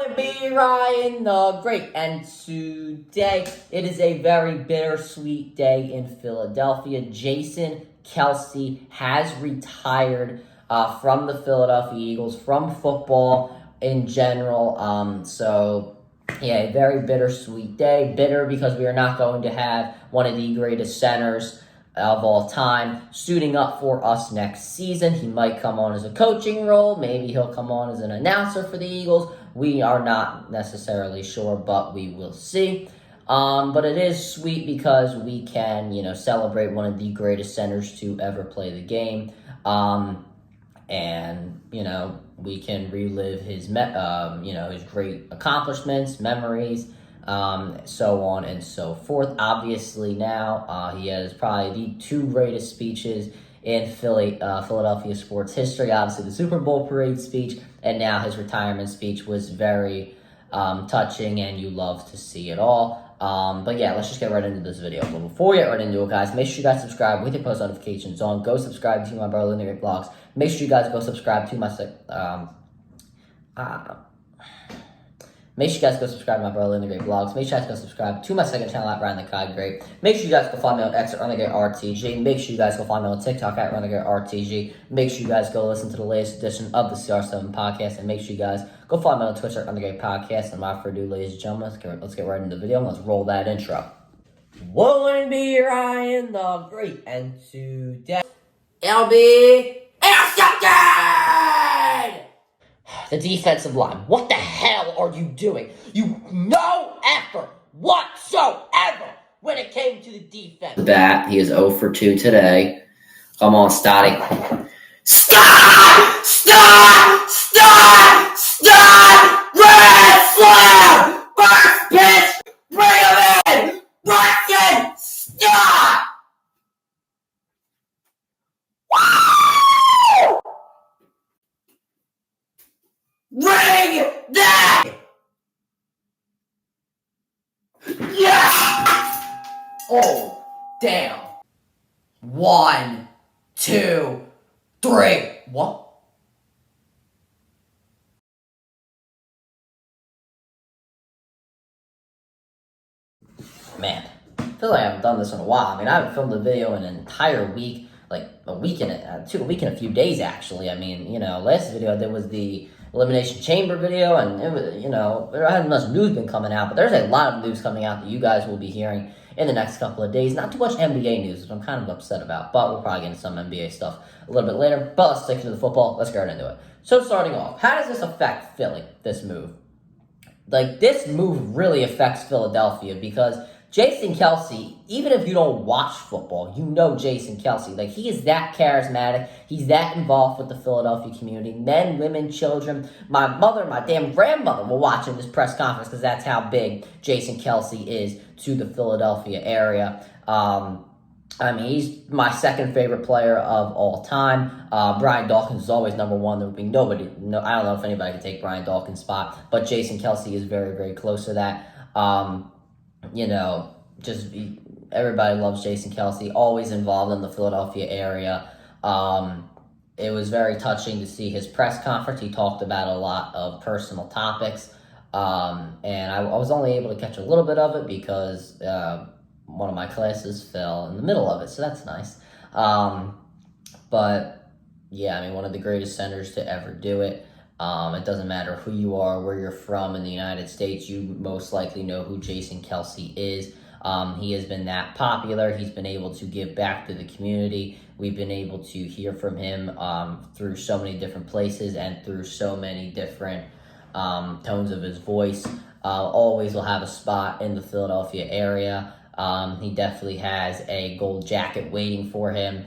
to be Ryan the Great, and today it is a very bittersweet day in Philadelphia. Jason Kelce has retired from the Philadelphia Eagles, from football in general. A very bittersweet day. Bitter because we are not going to have one of the greatest centers of all time suiting up for us next season. He might come on as a coaching role. Maybe he'll come on as an announcer for the Eagles. We are not necessarily sure, but we will see. But it is sweet because we can, celebrate one of the greatest centers to ever play the game. We can relive his, his great accomplishments, memories, so on and so forth. Obviously now, he has probably the two greatest speeches in Philadelphia sports history. Obviously the Super Bowl parade speech, and now his retirement speech was very touching, and you love to see it all. Let's just get right into this video. But before we get right into it, guys, make sure you guys subscribe with your post notifications on. Go subscribe to my brother Linda Great Vlogs. Make sure you guys go subscribe to my Make sure you guys go subscribe to my brother Linda Great Vlogs. Make sure you guys go subscribe to my second channel at Ryan the Kai Great. Make sure you guys go follow me on X at Ryan the Great RTG. Make sure you guys go follow me on TikTok at Ryan the Great RTG. Make sure you guys go listen to the latest edition of the CR7 podcast, and make sure you guys go follow me on Twitter at Ryan the Great Podcast. And without further ado, ladies and gentlemen, let's get right into the video and let's roll that intro. Won't be Ryan the Great, and today it'll be intercepted! The defensive line. What the hell are you doing? No effort whatsoever when it came to the defense. That he is 0 for 2 today. Come on, Stotty. Stop! Stop! Stop! Stop! Red flag! First pitch! Bring him in! Braxton! Stop! Ring that! Yes! Oh, damn. 1, 2, 3. What? Man, I feel like I haven't done this in a while. I haven't filmed a video in an entire week, like a week and a few days, actually. Last video I did was the Elimination Chamber video, and it was, there hasn't much news been coming out, but there's a lot of news coming out that you guys will be hearing in the next couple of days. Not too much NBA news, which I'm kind of upset about, but we'll probably get into some NBA stuff a little bit later. But let's stick to the football. Let's get right into it. So starting off, how does this affect Philly, this move? This move really affects Philadelphia because Jason Kelce, even if you don't watch football, you know Jason Kelce. He is that charismatic. He's that involved with the Philadelphia community. Men, women, children. My mother, my damn grandmother were watching this press conference because that's how big Jason Kelce is to the Philadelphia area. He's my second favorite player of all time. Brian Dawkins is always number one. There would be I don't know if anybody can take Brian Dawkins' spot, but Jason Kelce is very, very close to that. Everybody loves Jason Kelce, always involved in the Philadelphia area. It was very touching to see his press conference. He talked about a lot of personal topics, and I was only able to catch a little bit of it because one of my classes fell in the middle of it, so that's nice. One of the greatest centers to ever do it. It doesn't matter who you are, where you're from in the United States, you most likely know who Jason Kelce is. He has been that popular. He's been able to give back to the community. We've been able to hear from him through so many different places and through so many different tones of his voice. Always will have a spot in the Philadelphia area. He definitely has a gold jacket waiting for him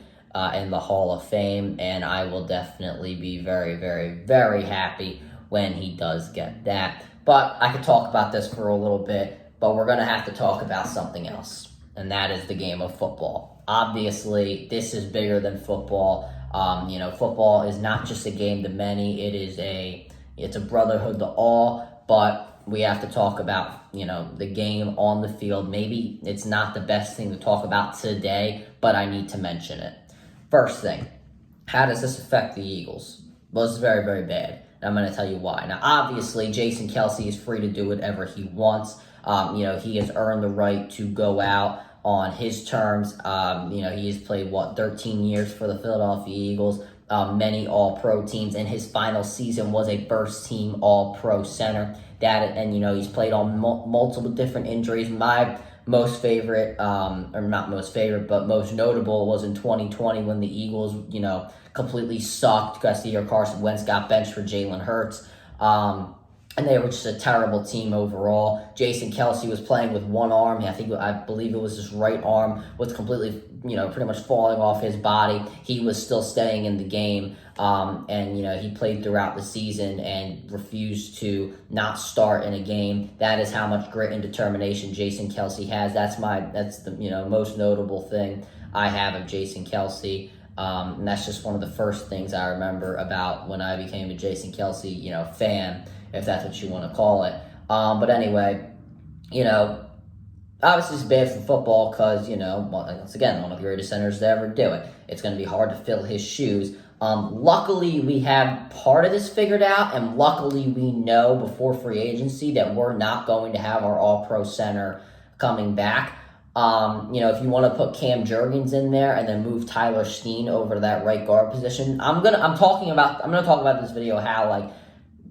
in the Hall of Fame, and I will definitely be very, very, very happy when he does get that. But I could talk about this for a little bit, but we're going to have to talk about something else, and that is the game of football. Obviously, this is bigger than football. Football is not just a game to many. It's a brotherhood to all, but we have to talk about, the game on the field. Maybe it's not the best thing to talk about today, but I need to mention it. First thing, how does this affect the Eagles? Well, it's very, very bad. and I'm going to tell you why. Now, obviously, Jason Kelce is free to do whatever he wants. He has earned the right to go out on his terms. He has played, 13 years for the Philadelphia Eagles, many all-pro teams, and his final season was a first-team all-pro center. He's played on multiple different injuries. My most favorite, or not most favorite, but most notable was in 2020 when the Eagles, completely sucked because Carson Wentz got benched for Jalen Hurts. And they were just a terrible team overall. Jason Kelce was playing with one arm. I believe it was his right arm was completely, pretty much falling off his body. He was still staying in the game. He played throughout the season and refused to not start in a game. That is how much grit and determination Jason Kelce has. That's the most notable thing I have of Jason Kelce. And that's just one of the first things I remember about when I became a Jason Kelce, fan, if that's what you want to call it. But anyway, obviously it's bad for football because, once again, one of the greatest centers to ever do it. It's going to be hard to fill his shoes. Luckily, we have part of this figured out, and luckily we know before free agency that we're not going to have our all-pro center coming back. If you want to put Cam Jurgens in there and then move Tyler Steen over to that right guard position, I'm gonna talk about this video how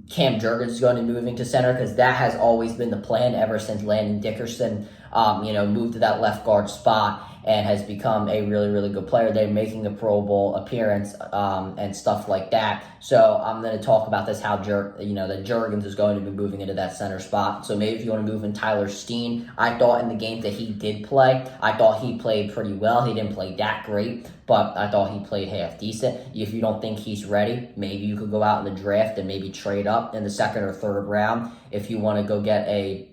Cam Jurgens is going to be moving to center because that has always been the plan ever since Landon Dickerson, moved to that left guard spot and has become a really, really good player. They're making the Pro Bowl appearance and stuff like that. So I'm going to talk about this, how that Jurgens is going to be moving into that center spot. So maybe if you want to move in Tyler Steen, I thought in the game that he did play, I thought he played pretty well. He didn't play that great, but I thought he played half decent. If you don't think he's ready, maybe you could go out in the draft and maybe trade up in the second or third round if you want to go get an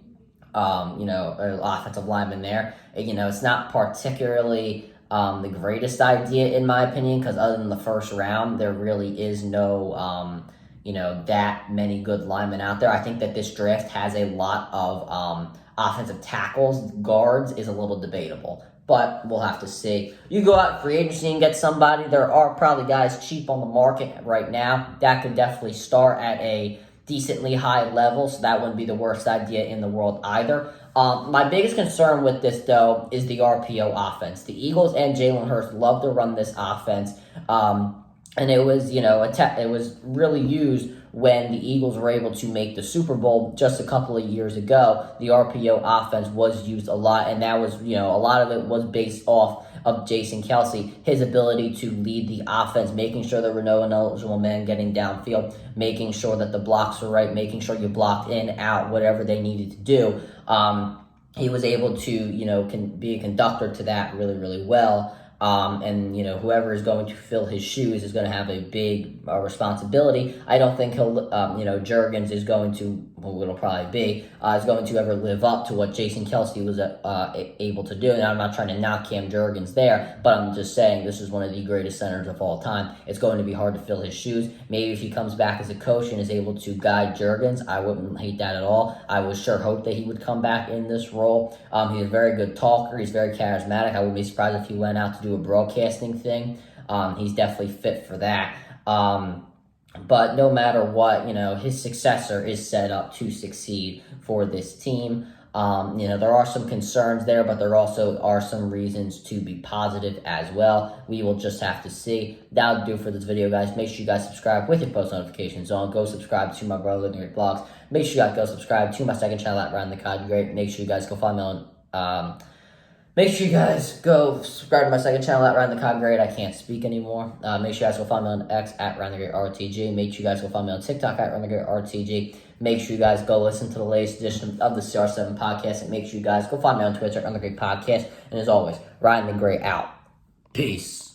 offensive lineman there. It's not particularly the greatest idea in my opinion because other than the first round, there really is no, that many good linemen out there. I think that this draft has a lot of offensive tackles. Guards is a little debatable, but we'll have to see. You go out free agency and get somebody. There are probably guys cheap on the market right now that could definitely start at a decently high level, so that wouldn't be the worst idea in the world either. My biggest concern with this, though, is the RPO offense. The Eagles and Jalen Hurts love to run this offense, and it was, it was really used when the Eagles were able to make the Super Bowl just a couple of years ago. The RPO offense was used a lot, and that was, a lot of it was based off of Jason Kelce, his ability to lead the offense, making sure there were no ineligible men getting downfield, making sure that the blocks were right, making sure you blocked in, out, whatever they needed to do. He was able to, be a conductor to that really, really well. Whoever is going to fill his shoes is going to have a big responsibility. I don't think he'll, Jurgens is going to, it'll probably be, is going to ever live up to what Jason Kelce was able to do. And I'm not trying to knock Cam Jurgens there, but I'm just saying this is one of the greatest centers of all time. It's going to be hard to fill his shoes. Maybe if he comes back as a coach and is able to guide Jurgens, I wouldn't hate that at all. I would sure hope that he would come back in this role. He's a very good talker. He's very charismatic. I wouldn't be surprised if he went out to do a broadcasting thing. He's definitely fit for that. But no matter what, his successor is set up to succeed for this team. There are some concerns there, but there also are some reasons to be positive as well. We will just have to see. That'll do for this video, guys. Make sure you guys subscribe with your post notifications on. Go subscribe to my brother Living Great Vlogs. Make sure you guys go subscribe to my second channel at Round the Cod Great. Make sure you guys go find me on Make sure you guys go subscribe to my second channel at Round the Cod Great. I can't speak anymore. Make sure you guys go find me on X at Round the Great RTG. Make sure you guys go find me on TikTok at Round the Great RTG. Make sure you guys go listen to the latest edition of the CR7 podcast. And make sure you guys go find me on Twitter at Round the Great Podcast. And as always, Round the Great out. Peace.